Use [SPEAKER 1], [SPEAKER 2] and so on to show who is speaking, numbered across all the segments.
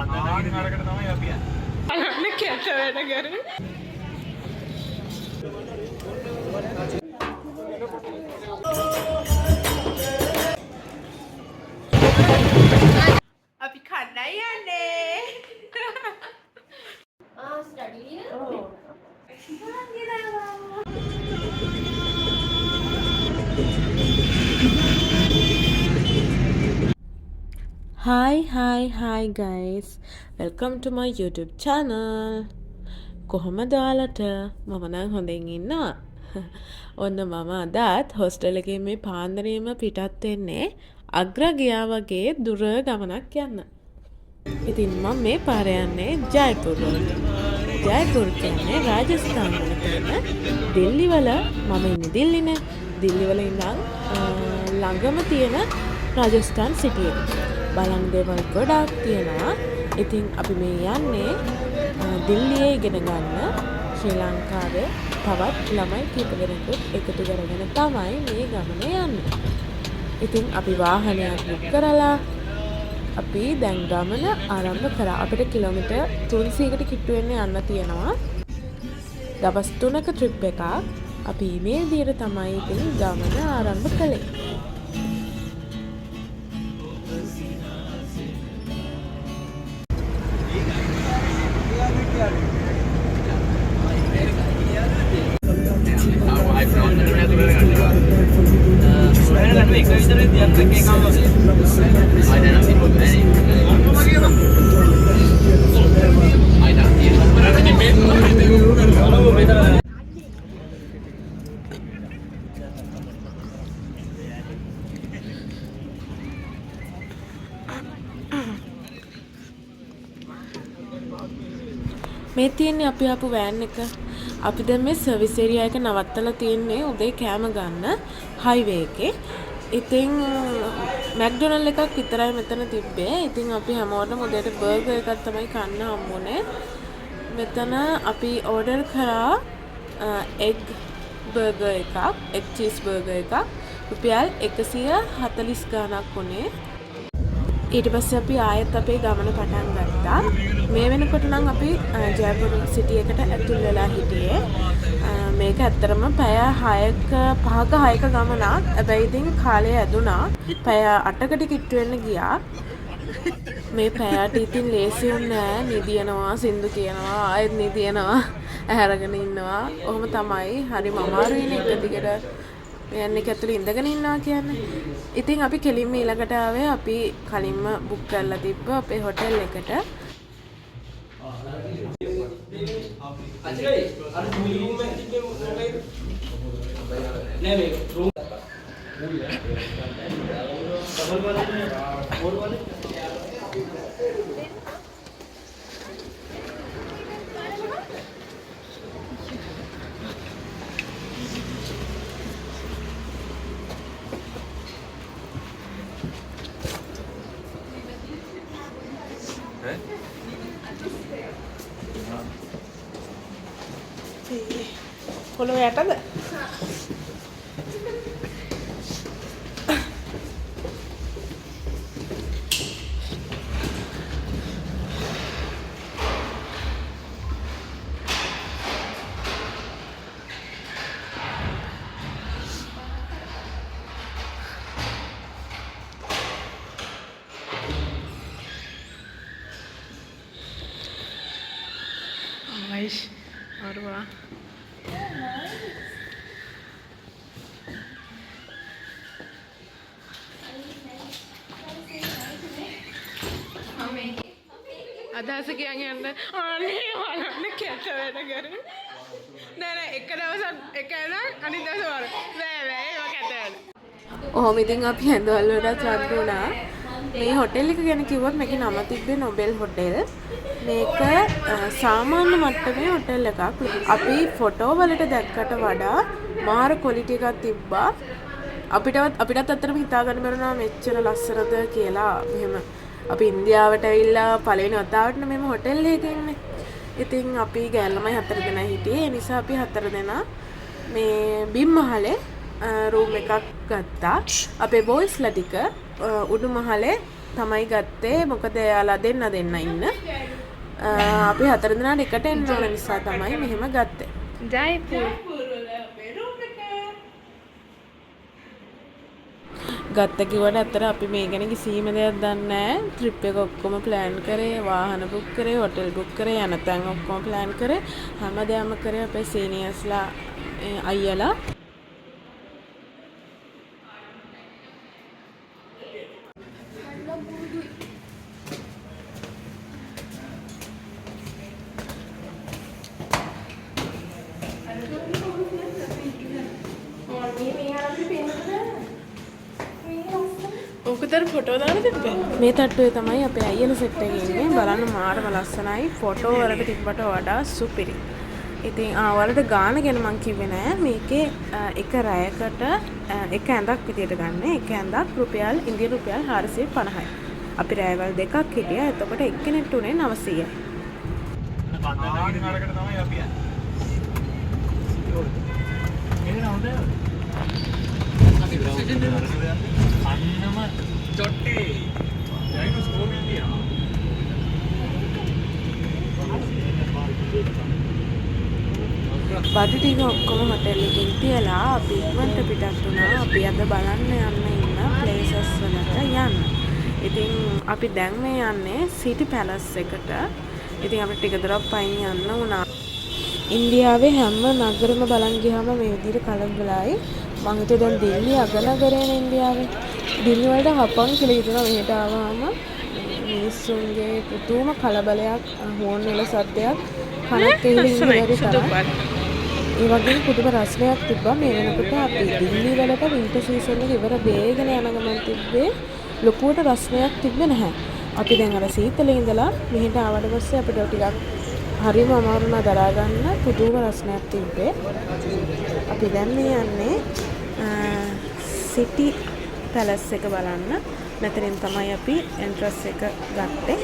[SPEAKER 1] අරකට තමයි අපි යන්නේ.
[SPEAKER 2] අන්න කැත වැඩ කරේ. අපි කන්නයි යන්නේ.
[SPEAKER 3] Study
[SPEAKER 2] Hi guys, welcome to my YouTube channel. කොහොමද ඔයාලට? මම නම් හොඳින් ඉන්නවා. ඔන්න මම අදත් හොස්ටල් එකේ මේ පාන්දරේම පිටත් වෙන්නේ අග්‍ර ගියා වගේ දුර ගමනක් යන්න. ඉතින් මම මේ පාර යන්නේ ජයපුර වලට. ජයපුර කියන්නේ රාජස්ථාන වල තියෙන දිල්ලි වල මම ඉන්නේ දිල්ලිනේ. දිල්ලි වල ඉඳන් ළඟම තියෙන රාජස්ථාන සිටි එක. බලන් දේවල් ගොඩක් තියෙනවා. ඉතින් අපි මේ යන්නේ දිල්ලියේ ඉගෙන ගන්න ශ්‍රී ලංකාවේ තවත් ළමයි කීප දෙනෙකුත් එකතු කරගෙන තමයි මේ ගමන යන්නේ. ඉතින් අපි වාහනයක් බුක් කරලා අපි දැන් ගමන ආරම්භ කරා. අපිට කිලෝමීටර් 300කට කිට්ටු වෙන්න යන්න තියෙනවා. දවස් 3ක ට්‍රිප් එකක්. අපි මේ විදිහට තමයි ඉතින් ගමන ආරම්භ කළේ. මේ තියෙන්නේ අපි ආපු වෑන් එක. අපි දැන් මේ සර්විස් ඒරියා එක නවත්තලා තියෙන්නේ උදේ කෑම ගන්න හයිවේ එකේ. ඉතින් මැක්ඩොනල්ඩ් එකක් විතරයි මෙතන තිබ්බේ. ඉතින් අපි හැමෝටම උදේට බර්ගර් එකක් තමයි කන්න හම්බුනේ. මෙතන අපි ඕඩර් කරා එග් බර්ගර් එකක්, එග් චීස් බර්ගර් එකක්. රුපියල් 140 ගාණක් වුණේ. ඊට පස්සේ අපි ආයෙත් අපේ ගමන පටන් ගත්තා. මේ වෙනකොට නම් අපි ජයපුර සිටි එකට ඇතුල් වෙලා හිටියේ. මේක ඇත්තරම පැය 6ක 6ක ගමනක්. හැබැයි ඉතින් කාලය ඇදුනා. පැය 8කට කිට්ටු වෙන්න ගියා. මේ පැයට ඉතින් ලේසියෙන් නෑ. නිදියනවා, සින්දු කියනවා, ආයෙත් නිදියනවා, ඇහැරගෙන ඉන්නවා. ඔහොම තමයි. හරිම අමාරුයිනේ එක දිගට යන්නේ ඇතුළේ ඉඳගෙන ඉන්නවා කියන්නේ. ඉතින් අපි කෙලින්ම ඊළඟට ආවේ අපි කලින්ම බුක් කරලා තිබ්බ අපේ හොටෙල් එකට.
[SPEAKER 1] නෑ මේ රූම්
[SPEAKER 2] පොළොව යටද? Aish, arwa. අදහස කියන් යන්න අනේ බලන්න කැත වැඩ කරේ. නෑ එක දවසක් එක ඇනක් අනිත් දවස වර. නෑ ඒක කැත වැඩ. ඔහොම ඉතින් අපි ඇඳවල වලට රත් වුණා. මේ හොටෙල් එක ගැන කිව්වොත් මේකේ නම තිබ්බේ නොබෙල් හොටෙල්. මේක සාමාන්‍ය මට්ටමේ හොටෙල් එකක්. අපි ෆොටෝ වලට දැක්කට වඩා මාර ක්වොලිටි එකක් තිබ්බා. අපිටත් අත්‍තරම හිතා ගන්න බැරුණා මෙච්චර ලස්සනද කියලා. මෙහෙම අපි ඉන්දියාවට ඇවිල්ලා පළවෙනි වතාවට මෙහෙම හොටෙල් එකක ඉන්නේ. ඉතින් අපි ගෑල්ලමයි 4 දෙනා හිටියේ. ඒ නිසා අපි 4 දෙනා මේ බිම් මහලේ රූම් එකක් ගත්තා. අපේ බොයිස්ලා ටික උඩු මහලේ තමයි ගත්තේ. මොකද එයාලා දෙන්න ඉන්න. අපි 4 දෙනාට එකට එන්න ඕන නිසා තමයි මෙහෙම ගත්තේ.
[SPEAKER 3] ජයපුර
[SPEAKER 2] ගත්ත කිව්වට අතර අපි මේ ගැන කිසිම දෙයක් දන්නේ නැහැ. ට්‍රිප් එක ඔක්කොම ප්ලෑන් කරේ, වාහන බුක් කරේ, හොටෙල් බුක් කරේ, යන තැන් ඔක්කොම ප්ලෑන් කරේ. හැමදේම කරේ අපේ සීනියර්ස්ලා අයියලා. ඔකතර ෆොටෝ දාලා තිබ්බේ. මේ තට්ටුවේ තමයි අපේ අයියලා සෙට් එකේ ඉන්නේ. බලන්න මාරම ලස්සනයි. ෆොටෝ වලට තිබ්බට වඩා සුපිරි. ඉතින් වලට ගාන ගැන මං කිව්වේ නෑ. මේකේ එක රැයකට එක ඇඳක් විදියට ගන්න. එක ඇඳක් රුපියල් ඉන්දියානු රුපියල් 450යි. අපි රැයවල් දෙකක් හිටියා. එතකොට එක්කෙනෙක්ට උනේ 900යි.
[SPEAKER 1] බන්ධනාරකට තමයි අපි යන්නේ. අන්නම චොට්ටේ යයින ස්කෝපින් තියනවා.
[SPEAKER 2] බඩු ටික ඔක්කොම හොටෙල් එකකින් තියලා අපි ඉක්මනට පිටත් වුණා. අපි අද බලන්න යන්න ඉන්න ප්ලේසස් වලට යන්න. ඉතින් අපි දැන් මේ යන්නේ සිටි පැලස් එකට. ඉතින් අපිට ටික දුරක් පයින් යන්න වුණා. ඉන්දියාවේ හැම නගරෙම බලන් ගියාම මේ විදිහට කලබලයි. මං හිතුවේ දැන් දිල්ලි අගනගරේනේ ඉන්දියාවේ. දිල්ලි වලට හපන් කියලා හිතනවා මෙහෙට ආවම මිනිස්සුන්ගේ පුදුම කලබලයක්, හෝන් වල සද්දයක්, කනක් ඇහිලා ඉන්න බැරි තරම්. ඒ වගේම පුදුම රස්නයක් තිබ්බා. මේ වෙනකොට අපි දිල්ලි වලට වින්ටර් සීසන් එක ඉවර වෙගෙන යන ගමන් තිබ්බේ ලොකුවට රස්නයක් තිබ්බේ නැහැ. අපි දැන් අර සීතලේ ඉඳලා මෙහෙට ආවට පස්සේ අපිට ටිකක් හරිම අමාරු නා දරා ගන්න පුදුම රස්නයක් තිබ්බේ. අපි දැන් මේ යන්නේ සිටි පැලස් එක බලන්න. මෙතනින් තමයි අපි එන්ට්‍රස් එක ගත්තේ.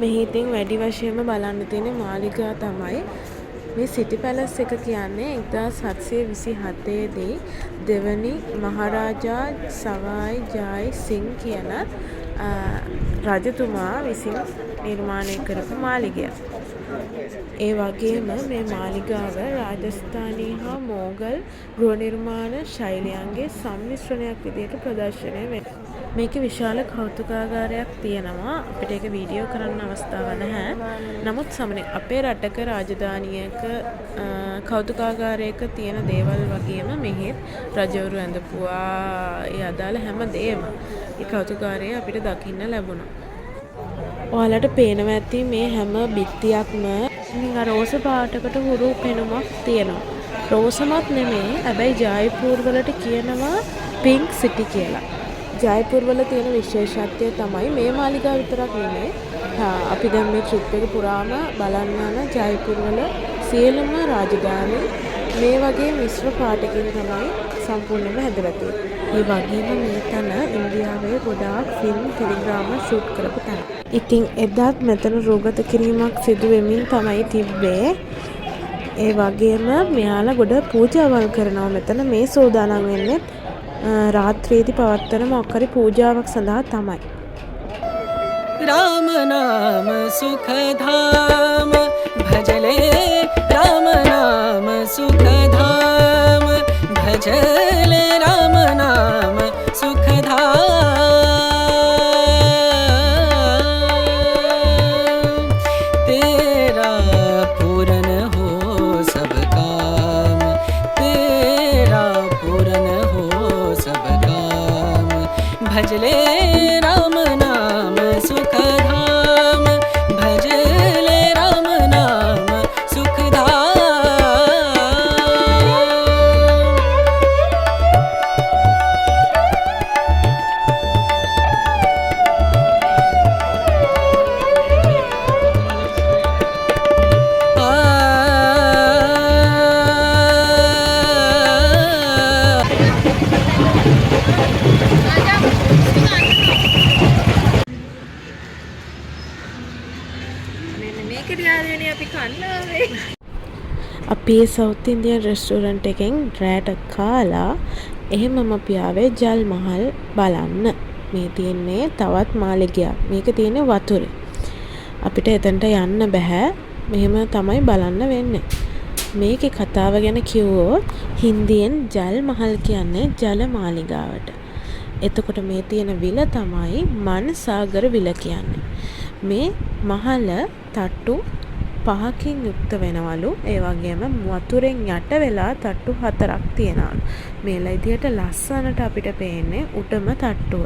[SPEAKER 2] මෙහි ඉතින් වැඩි වශයෙන්ම බලන්න තියෙන මාලිගා තමයි. මේ සිටි පැලස් එක කියන්නේ 1727 දී දෙවනි මහරජා සවායි ජයි සිං කියන රජතුමා විසින් නිර්මාණය කරපු මාලිගයක්. ඒ වගේම මේ මාලිගාව රාජස්ථානී හා මෝගල් ගෘහ නිර්මාණ ශෛලියන්ගේ සම්මිශ්‍රණයක් විදිහට ප්‍රදර්ශනය වෙනවා. මේකේ විශාල කෞතුකාගාරයක් තියෙනවා. අපිට ඒක වීඩියෝ කරන්න අවස්ථාවක් නැහැ. නමුත් සමහර අපේ රටක රාජධානියක කෞතුකාගාරයක තියෙන දේවල් වගේම මෙහෙත් රජවරු ඇඳපුවා ඒ අදාළ හැම දෙයක්ම ඒ කෞතුකාගාරයේ අපිට දකින්න ලැබුණා. ඔයාලට පේනවා ඇති මේ හැම බිත්තියක්ම නිකන් රෝස පාටකට හුරු පෙනුමක් තියෙනවා. රෝසමත් නෙමෙයි. හැබැයි ජයපුර වලට කියනවා පින්ක් සිටි කියලා. ජයපුර වල තියෙන විශේෂත්වය තමයි මේ මාලිගාව විතරක් නෙමෙයි. අපි දැන් මේ ට්‍රිප් එක පුරාම බලන්න යන ජයපුර වල සියලුම රාජධානි මේ වගේ මිශ්‍ර පාටකින් තමයි සම්පූර්ණයෙන්ම හැදලා තියෙන්නේ. ඒ වගේම මේ තැන ඉන්දියාවේ ගොඩාක් ෆිල්ම් ටෙලිග්‍රාම ෂූට් කරපු තැන. ඉතින් එදත් මෙතන රූගත කිරීමක් සිදු වෙමින් තමයි තිබ්බේ. ඒ වගේම මෙයාලා ගොඩ පූජාවල් කරනවා මෙතන. මේ සෝදානම් වෙන්නේ රාත්‍රියේදී පවත්වන මොකක් හරි පූජාවක් සඳහා තමයි.
[SPEAKER 4] राम नाम सुखधाम भजले राम नाम सुखधाम भजले राम नाम सुखधाम भजले राम नाम सुखधाम भजले राम नाम सुखधाम
[SPEAKER 2] අපේ සවුත් ඉන්දියන් රෙස්ටෝරන්ට් එකෙන් රෑට කාලා එහෙමම අපි ආවේ ජල් මහල් බලන්න. මේ තියෙන්නේ තවත් මාලිගයක්. මේක තියෙන්නේ වතුරේ. අපිට එතනට යන්න බෑ. මෙහෙම තමයි බලන්න වෙන්නේ. මේකේ කතාව ගැන කිව්වොත් හින්දියෙන් ජල් මහල් කියන්නේ ජල මාලිගාවට. එතකොට මේ තියෙන විල තමයි මන්සාගර විල කියන්නේ. මේ මහල තට්ටු 5කින් යුක්ත වෙනවලු. ඒ වගේම වතුරෙන් යට වෙලා තට්ටු 4ක් තියෙනවලු. මේ විදියට ලස්සනට අපිට පේන්නේ උඩම තට්ටුව.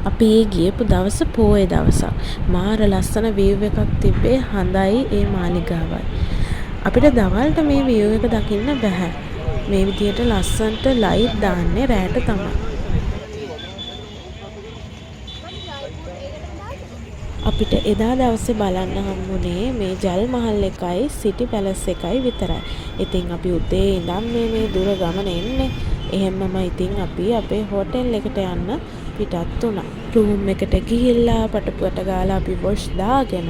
[SPEAKER 2] අපි ගියපු දවස පෝය දවසක්. මාර ලස්සන view එකක් තිබ්බේ හඳයි ඒ මාලිගාවයි. අපිට දවල්ට මේ view එක දකින්න බෑ. මේ විදියට ලස්සනට ලයිට් දාන්නේ රෑට තමයි. අපිට එදා දවසේ බලන්න හම්බුනේ මේ ජල් මහල් එකයි සිටි පැලස් එකයි විතරයි. ඉතින් අපි උදේ ඉඳන් මේ දුර ගමන එන්නේ. එහෙමම ඉතින් අපි අපේ හෝටල් එකට යන්න පිටත් වුණා. රූම් එකට ගිහිල්ලා පටපුවට ගාලා අපි වොෂ් දාගෙන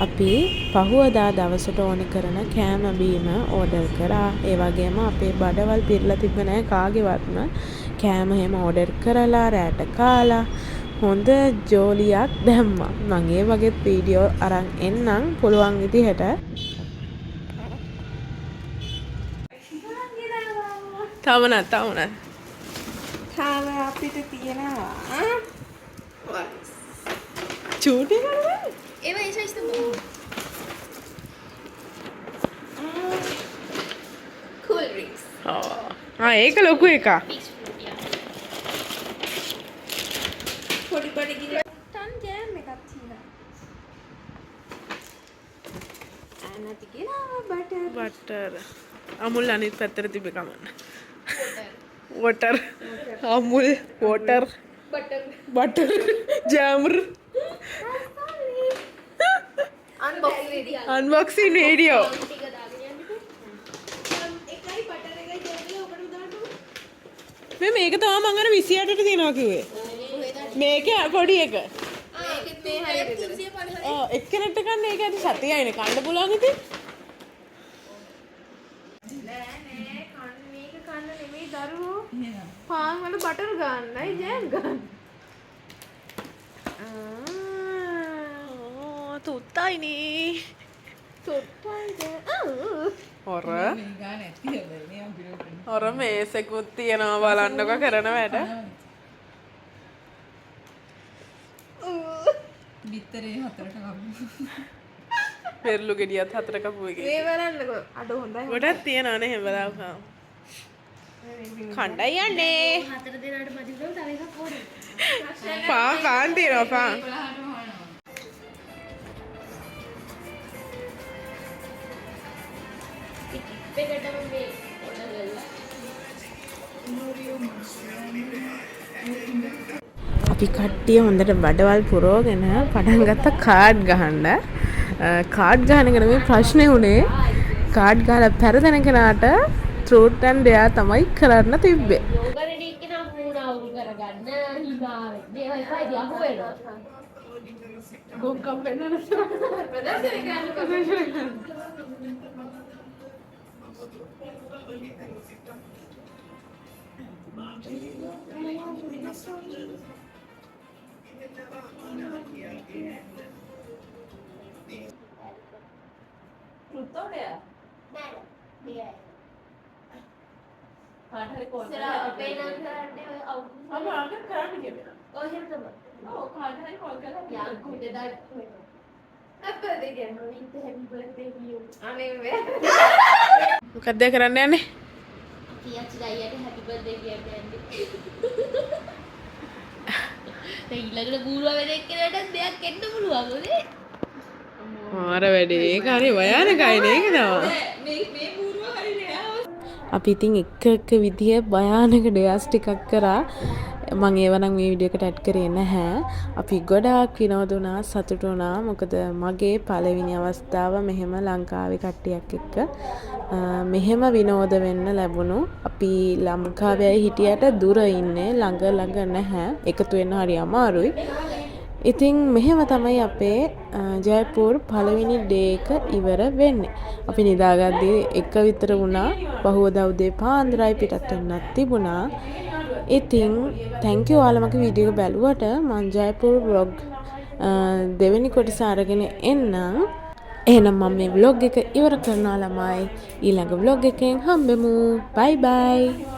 [SPEAKER 2] අපි පහුවදා දවසට ඕන කරන කෑම බීම ඕඩර් කරා. ඒ වගේම අපේ බඩවල් පිරලා තිබ්බ නැහැ කාගේවත්ම. කෑම හැම ඕඩර් කරලා රැට කාලා හොඳ ජෝලියක් දැම්මා. මම ඒ වගේ වීඩියෝ අරන් එන්නම් පුළුවන් විදිහට. තවන තාම අපිට තියෙනවා චූටි කරලා
[SPEAKER 3] ඒව ඒ සයිස් තමයි cool drinks
[SPEAKER 2] ඒක ලොකු එකක්.
[SPEAKER 3] පොඩි පොඩි ගිල ටන් ජෑම් එකක් තියෙනවා අනති කියලා
[SPEAKER 2] බටර් අමුල් අනිත් පැත්තට තිබ්බ කමන්න. Water Amul water butter ජෑමර් unboxing video. මේ මේක තමයි මම අර 28ට තියනවා කිව්වේ. මේක පොඩි එක. එක්කෙනෙක්ට කන්න ඒක ඇති සතියයිනේ කන්න පුළුවන් ඉතින්.
[SPEAKER 3] පාන් වල බටර් ගන්නයි ජෑම් ගන්න.
[SPEAKER 2] තුත්තයිනේ. හොර මේසෙකුත් තියෙනවා බලන්නකො කරන වැඩ.
[SPEAKER 5] බිත්තරේ 4ට කපු.
[SPEAKER 2] පෙරළු ගෙඩියත් 4 කපු එකේ.
[SPEAKER 3] මේ බලන්නකො අඩ හොඳයි.
[SPEAKER 2] ගොඩක් තියෙනවනේ හැම වෙලාවකම. කණ්ඩායි යන්නේ.
[SPEAKER 3] 4 දෙනාට මදි වුණා තව එකක් ඕනේ.
[SPEAKER 2] පාන් තියෙනවා පාන්.
[SPEAKER 3] එකටම මේ ඕඩර්
[SPEAKER 2] අපි කට්ටිය හොඳට බඩවල් පුරවගෙන පටන් ගත්ත කාඩ් ගහන්න. කාඩ් ගහන එක නෙමෙයි ප්‍රශ්නේ උනේ. කාඩ් ගහලා පෙරදෙන කෙනාට ට්‍රූත් ඇන්ඩ් ඩෙයාර් තමයි කරන්න තිබ්බේ.
[SPEAKER 3] යෝගරෙඩි එක නම් මූණ අවුල් කරගන්න හිමාවෙන්. මේ වයිෆයි දිහා හොයනවා.
[SPEAKER 2] ගොක්කම් වෙන්නන
[SPEAKER 3] ප්‍රදර්ශනය කරන්න.
[SPEAKER 5] කාට හරි කෝල්
[SPEAKER 3] සර් අපේ නම් කරන්නේ ඔය අවුල්.
[SPEAKER 5] මම ආගම කරන්න කියලා.
[SPEAKER 3] ඔය හිම තමයි.
[SPEAKER 5] ඔව් කාට හරි කෝල් කරලා
[SPEAKER 3] යා කුඩේ දා අපේ දෙයයන් ඉත හැපි බර්ත්ඩේ ටු යූ. අනේ වේ.
[SPEAKER 2] මොකක්ද කරන්න යන්නේ?
[SPEAKER 3] කියාච්චි දයියට හැපි බර්ත්ඩේ කියන්න යන්නේ. ඊළඟට ගුරුවා වෙන එක්කෙනාට දෙයක් එන්න පුළුවන් උනේ.
[SPEAKER 2] මාර වැඩේ ඒක හරි භයානකයි නේද?
[SPEAKER 5] මේ පූර්ව හරි නෑ.
[SPEAKER 2] අපි ඉතින් එක විදිය භයානක ඩයස් ටිකක් කරා. මම ඒව නම් මේ වීඩියෝ එකට ඇඩ් කරේ නැහැ. අපි ගොඩාක් විනෝද වුණා, සතුටු වුණා. මොකද මගේ පළවෙනි අවස්ථාව මෙහෙම ලංකාවේ කට්ටියක් එක්ක මෙහෙම විනෝද වෙන්න ලැබුණු. අපි ලංකාවේ හිටියට දුර ඉන්නේ, ළඟ නැහැ. එකතු වෙන්න හරි අමාරුයි. ඉතින් මෙහෙම තමයි අපේ ජයපුර පළවෙනි ඩේ එක ඉවර වෙන්නේ. අපි නිදාගද්දී එක විතර වුණා. පහුවදා උදේ පාන්දරයි පිටත් වෙන්නත් තිබුණා. ඉතින් thank you ඔයාලා මගේ වීඩියෝ එක බැලුවට. මම ජයපුර vlog දෙවෙනි කොටස අරගෙන එන්නම්. එහෙනම් මම මේ vlog එක ඉවර කරනවා ළමයි. ඊළඟ vlog එකෙන් හම්බෙමු. bye bye.